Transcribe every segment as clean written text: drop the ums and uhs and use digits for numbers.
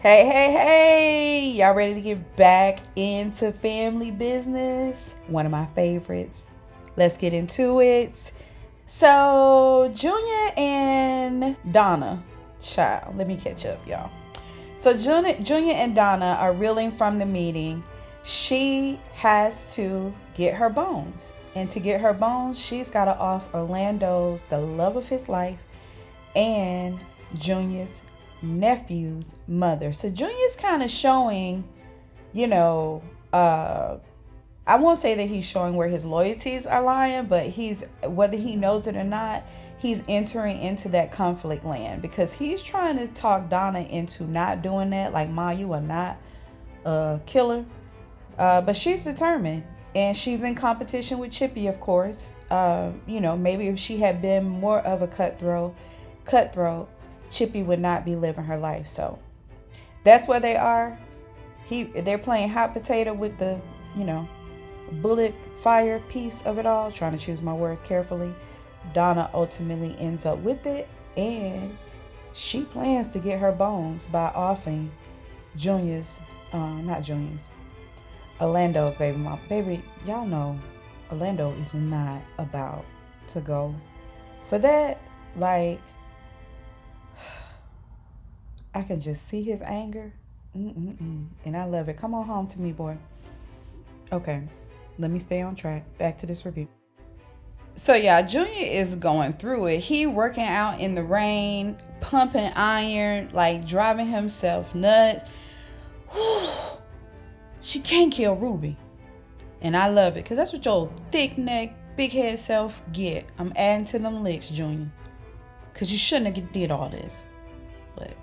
Hey, hey, hey! Y'all ready to get back into family business? One of my favorites. Let's get into it. So, Junior and Donna, child, let me catch up, y'all. So, Junior and Donna are reeling from the meeting. She has to get her bones. And to get her bones, she's got to off Orlando's the love of his life and Junior's nephew's mother. So Junior's kind of showing, you know, I won't say that he's showing where his loyalties are lying, but he's, whether he knows it or not, he's entering into that conflict land because he's trying to talk Donna into not doing that. Like, Ma, you are not a killer. But she's determined, and she's in competition with Chippy, of course. Maybe if she had been more of a cutthroat, Chippy would not be living her life. So that's where they are. They're playing hot potato with the, bullet fire piece of it all, trying to choose my words carefully. Donna ultimately ends up with it, and she plans to get her bones by offing Orlando's baby mom. Baby, y'all know Orlando is not about to go for that. Like, I can just see his anger. And I love it. Come on home to me, boy. Okay, let me stay on track. Back to this review. So yeah, Junior is going through it. He working out in the rain, pumping iron, like driving himself nuts. She can't kill Ruby. And I love it, because that's what your thick neck, big head self get. I'm adding to them licks, Junior. Because you shouldn't have did all this. But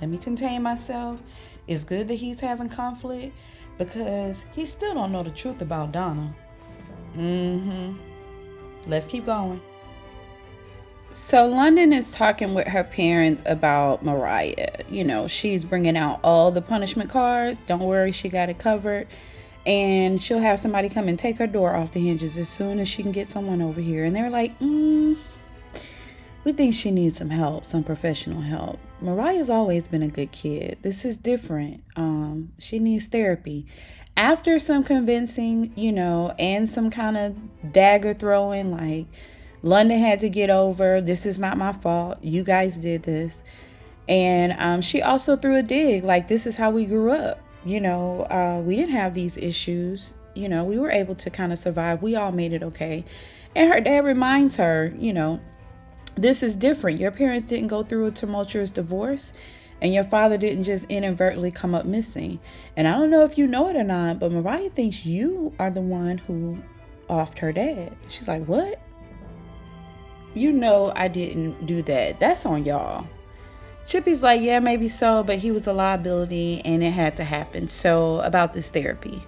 let me contain myself. It's good that he's having conflict, because he still don't know the truth about Donna. Let's keep going. So London is talking with her parents about Mariah. She's bringing out all the punishment cards. Don't worry, she got it covered. And she'll have somebody come and take her door off the hinges as soon as she can get someone over here. And they're like, we think she needs some help, some professional help. Mariah's always been a good kid. This is different. She needs therapy. After some convincing, and some kind of dagger throwing, like, London had to get over, this is not my fault, you guys did this. And she also threw a dig, like, this is how we grew up. We didn't have these issues. We were able to kind of survive. We all made it okay. And her dad reminds her, this is different. Your parents didn't go through a tumultuous divorce, and your father didn't just inadvertently come up missing. And I don't know if you know it or not, but Mariah thinks you are the one who offed her dad. She's like, what? I didn't do that. That's on y'all. Chippy's like, yeah, maybe so, but he was a liability and it had to happen. So about this therapy.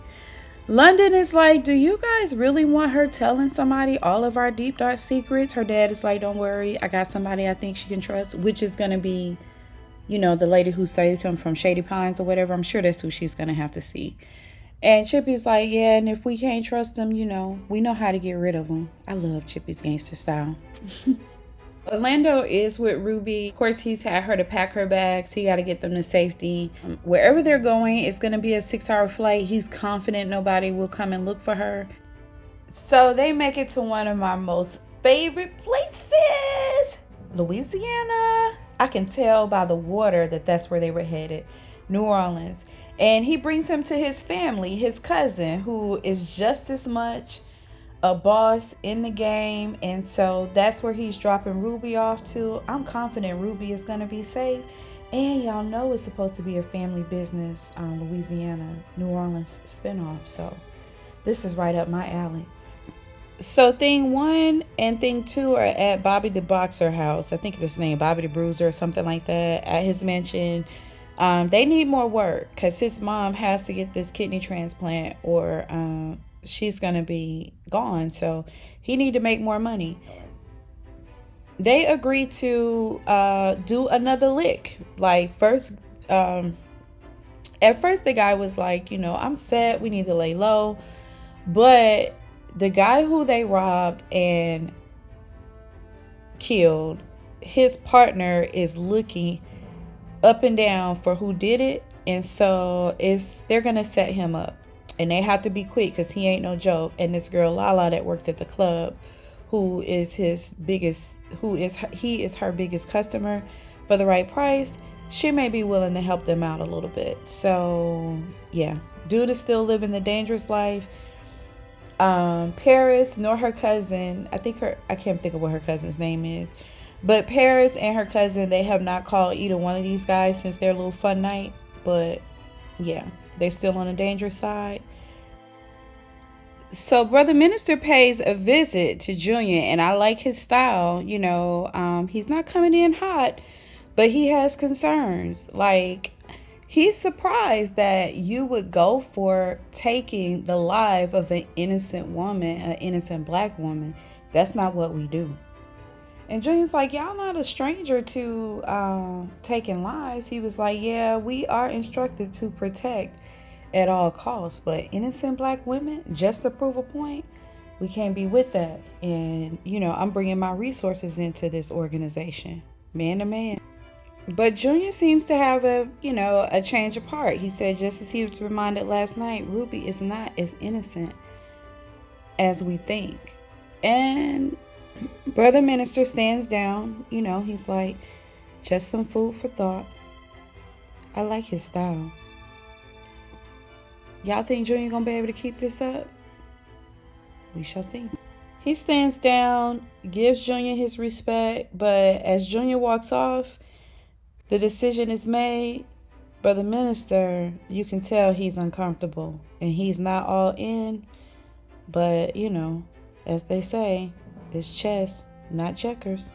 London is like, do you guys really want her telling somebody all of our deep, dark secrets? Her dad is like, don't worry, I got somebody I think she can trust, which is going to be, the lady who saved him from Shady Pines or whatever. I'm sure that's who she's going to have to see. And Chippy's like, yeah, and if we can't trust them, we know how to get rid of them. I love Chippy's gangster style. Orlando is with Ruby. Of course, he's had her to pack her bags. He got to get them to safety. Wherever they're going, it's going to be a 6-hour flight. He's confident nobody will come and look for her. So they make it to one of my most favorite places, Louisiana. I can tell by the water that that's where they were headed, New Orleans. And he brings him to his family, his cousin, who is just as much a boss in the game. And so that's where he's dropping Ruby off to. I'm confident Ruby is going to be safe. And y'all know it's supposed to be a family business, Louisiana, New Orleans spinoff. So this is right up my alley. So thing 1 and thing 2 are at Bobby the Boxer house. I think it's his name, Bobby the Bruiser or something like that, at his mansion. They need more work because his mom has to get this kidney transplant or she's going to be gone. So he need to make more money. They agreed to do another lick. Like at first the guy was like, I'm sad, we need to lay low. But the guy who they robbed and killed, his partner is looking up and down for who did it. And so they're gonna set him up, and they have to be quick because he ain't no joke. And this girl Lala that works at the club, who is he is her biggest customer, for the right price, she may be willing to help them out a little bit. So yeah, dude is still living the dangerous life. Paris nor her cousin, I can't think of what her cousin's name is, but Paris and her cousin, they have not called either one of these guys since their little fun night. But yeah, they're still on the dangerous side. So Brother Minister pays a visit to Junior, and I like his style. He's not coming in hot, but he has concerns. Like, he's surprised that you would go for taking the life of an innocent woman, an innocent black woman. That's not what we do. And Junior's like, y'all not a stranger to taking lives. He was like, yeah, we are instructed to protect at all costs, but innocent black women, just to prove a point, we can't be with that. And I'm bringing my resources into this organization, man to man. But Junior seems to have a change of heart. He said, just as he was reminded last night, Ruby is not as innocent as we think. And Brother Minister stands down. He's like, just some food for thought. I like his style. Y'all think Junior gonna be able to keep this up? We shall see. He stands down, gives Junior his respect, but as Junior walks off, the decision is made. Brother Minister, you can tell he's uncomfortable and he's not all in, but as they say, it's chess, not checkers.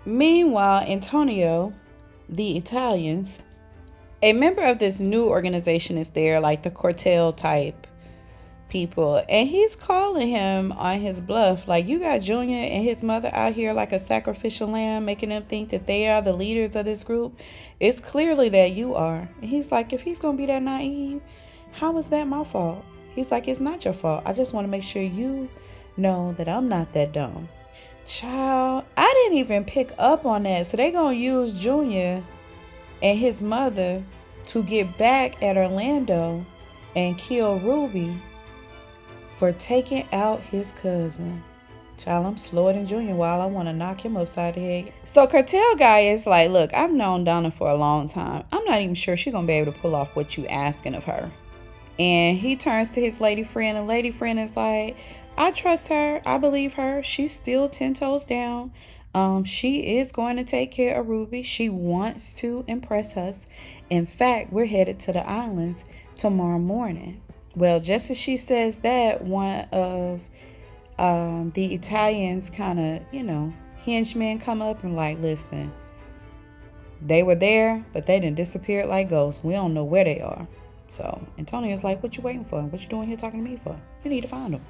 Meanwhile, Antonio, the Italians, a member of this new organization, is there, like the cartel type people, and he's calling him on his bluff. Like, you got Junior and his mother out here like a sacrificial lamb, making them think that they are the leaders of this group. It's clearly that you are. And he's like, if he's gonna be that naive, how is that my fault? He's like, it's not your fault. I just want to make sure you know that I'm not that dumb. Child, I didn't even pick up on that. So they gonna use Junior and his mother to get back at Orlando and kill Ruby for taking out his cousin. Child, I'm slower than Junior while I want to knock him upside the head. So cartel guy is like, look, I've known Donna for a long time. I'm not even sure she's going to be able to pull off what you asking of her. And he turns to his lady friend, and lady friend is like, I trust her. I believe her. She's still 10 toes down. She is going to take care of Ruby. She wants to impress us. In fact, we're headed to the islands tomorrow morning. Well, just as she says that, one of the Italians kind of, henchmen come up and like, listen, they were there, but they didn't disappear like ghosts. We don't know where they are. So Antonio's like, what you waiting for? What you doing here talking to me for? You need to find them.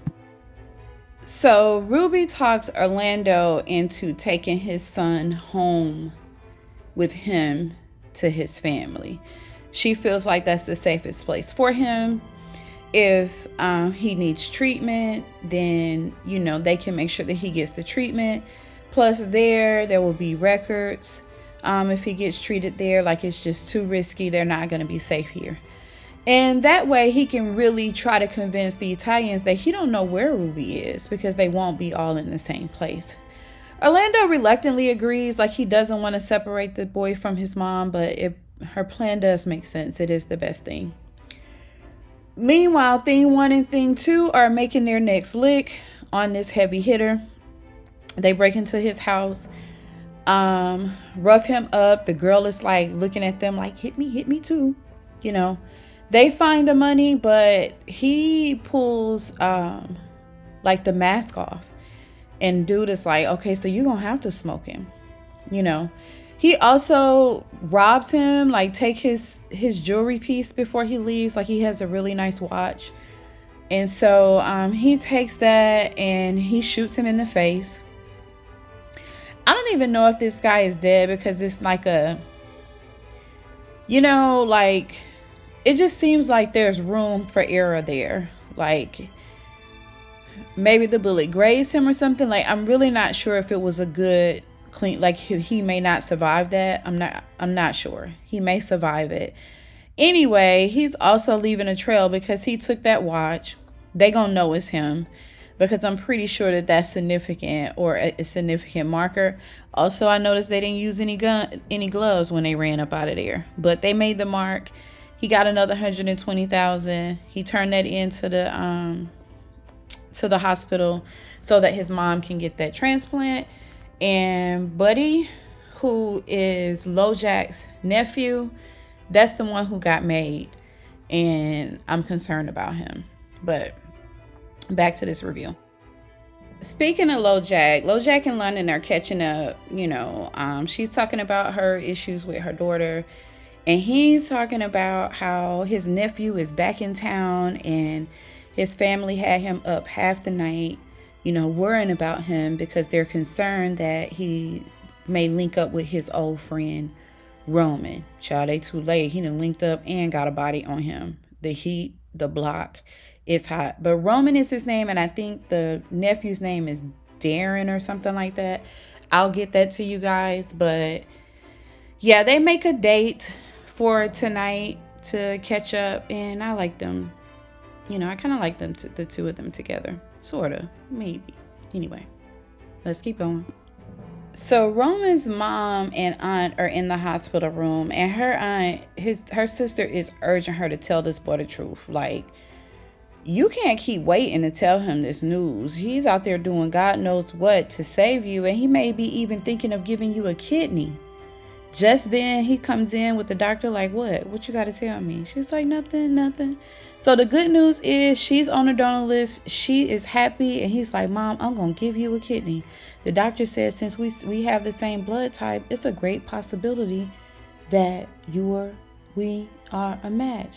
So Ruby talks Orlando into taking his son home with him to his family. She feels like that's the safest place for him. If he needs treatment, then, they can make sure that he gets the treatment. Plus there will be records. If he gets treated there, like it's just too risky, they're not going to be safe here. And that way he can really try to convince the Italians that he don't know where Ruby is, because they won't be all in the same place. Orlando reluctantly agrees, like he doesn't want to separate the boy from his mom, but her plan does make sense. It is the best thing. Meanwhile, Thing 1 and Thing 2 are making their next lick on this heavy hitter. They break into his house, rough him up. The girl is like looking at them like, hit me too, They find the money, but he pulls like the mask off. And dude is like, okay, so you're going to have to smoke him. He also robs him, like take his jewelry piece before he leaves. Like he has a really nice watch. And so he takes that and he shoots him in the face. I don't even know if this guy is dead, because it's like it just seems like there's room for error there. Like maybe the bullet grazed him or something. Like I'm really not sure if it was a good clean, like he may not survive that. I'm not sure. He may survive it. Anyway, he's also leaving a trail because he took that watch. They gonna know it's him because I'm pretty sure that that's significant or a significant marker. Also, I noticed they didn't use any gloves when they ran up out of there, but they made the mark. He got another 120,000. He turned that into the hospital so that his mom can get that transplant. And Buddy, who is LoJack's nephew, that's the one who got made, and I'm concerned about him. But back to this review. Speaking of LoJack and London are catching up. She's talking about her issues with her daughter, and he's talking about how his nephew is back in town and his family had him up half the night, worrying about him because they're concerned that he may link up with his old friend Roman. Child, they too late. He done linked up and got a body on him. The heat, the block, it's hot. But Roman is his name, and I think the nephew's name is Darren or something like that. I'll get that to you guys. But yeah, they make a date for tonight to catch up, and I like them. I kind of like them, the two of them together. Sort of, maybe. Anyway, let's keep going. So Roman's mom and aunt are in the hospital room, and her sister is urging her to tell this boy the truth. Like, you can't keep waiting to tell him this news. He's out there doing God knows what to save you, and he may be even thinking of giving you a kidney. Just then he comes in with the doctor like, what you got to tell me? She's like, nothing. So the good news is she's on the donor list. She is happy, and he's like, Mom, I'm going to give you a kidney. The doctor says since we have the same blood type, it's a great possibility that we are a match.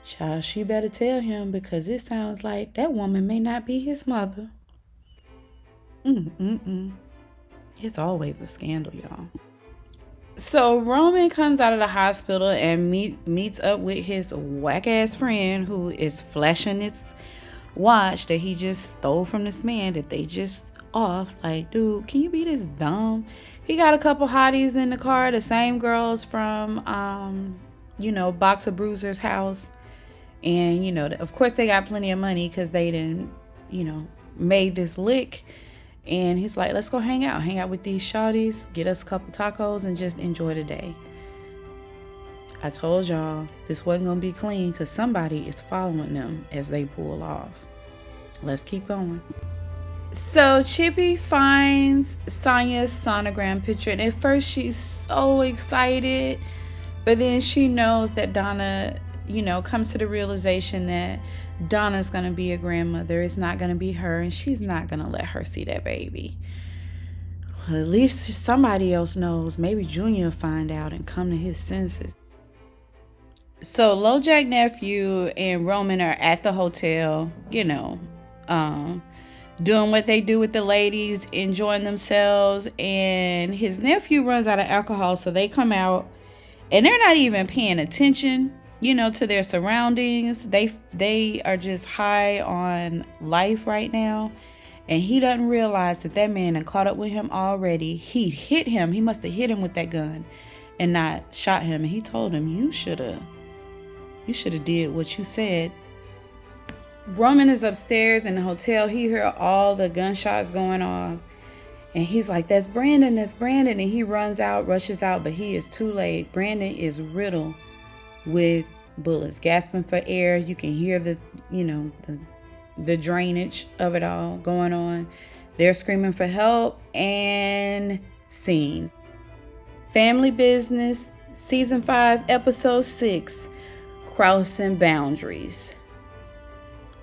Child, she better tell him because it sounds like that woman may not be his mother. It's always a scandal, y'all. So Roman comes out of the hospital and meets up with his whack-ass friend who is flashing his watch that he just stole from this man that they just off. Like, dude, can you be this dumb? He got a couple hotties in the car, the same girls from, Box of Bruiser's house. And, of course they got plenty of money because they didn't, made this lick. And he's like, let's go hang out with these shawties, get us a couple tacos, and just enjoy the day. I told y'all this wasn't going to be clean because somebody is following them as they pull off. Let's keep going. So Chippy finds Sonya's sonogram picture, and at first she's so excited, but then she knows that Donna, comes to the realization that Donna's going to be a grandmother. It's not going to be her, and she's not going to let her see that baby. Well, at least somebody else knows. Maybe Junior will find out and come to his senses. So LoJack nephew and Roman are at the hotel, doing what they do with the ladies, enjoying themselves, and his nephew runs out of alcohol, so they come out, and they're not even paying attention to their surroundings. They are just high on life right now. And he doesn't realize that man had caught up with him already. He hit him. He must have hit him with that gun and not shot him. And he told him, you should have did what you said. Roman is upstairs in the hotel. He heard all the gunshots going off. And he's like, that's Brandon. And he rushes out, but he is too late. Brandon is riddled with bullets, gasping for air. You can hear the drainage of it all going on. They're screaming for help, and scene. Family Business, Season 5, Episode 6, Crossing Boundaries.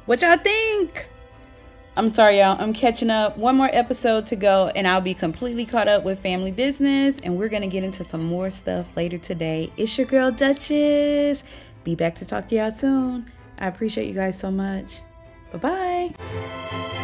What y'all think? I'm sorry, y'all. I'm catching up. One more episode to go, and I'll be completely caught up with Family Business, and we're going to get into some more stuff later today. It's your girl, Duchess. Be back to talk to y'all soon. I appreciate you guys so much. Bye-bye.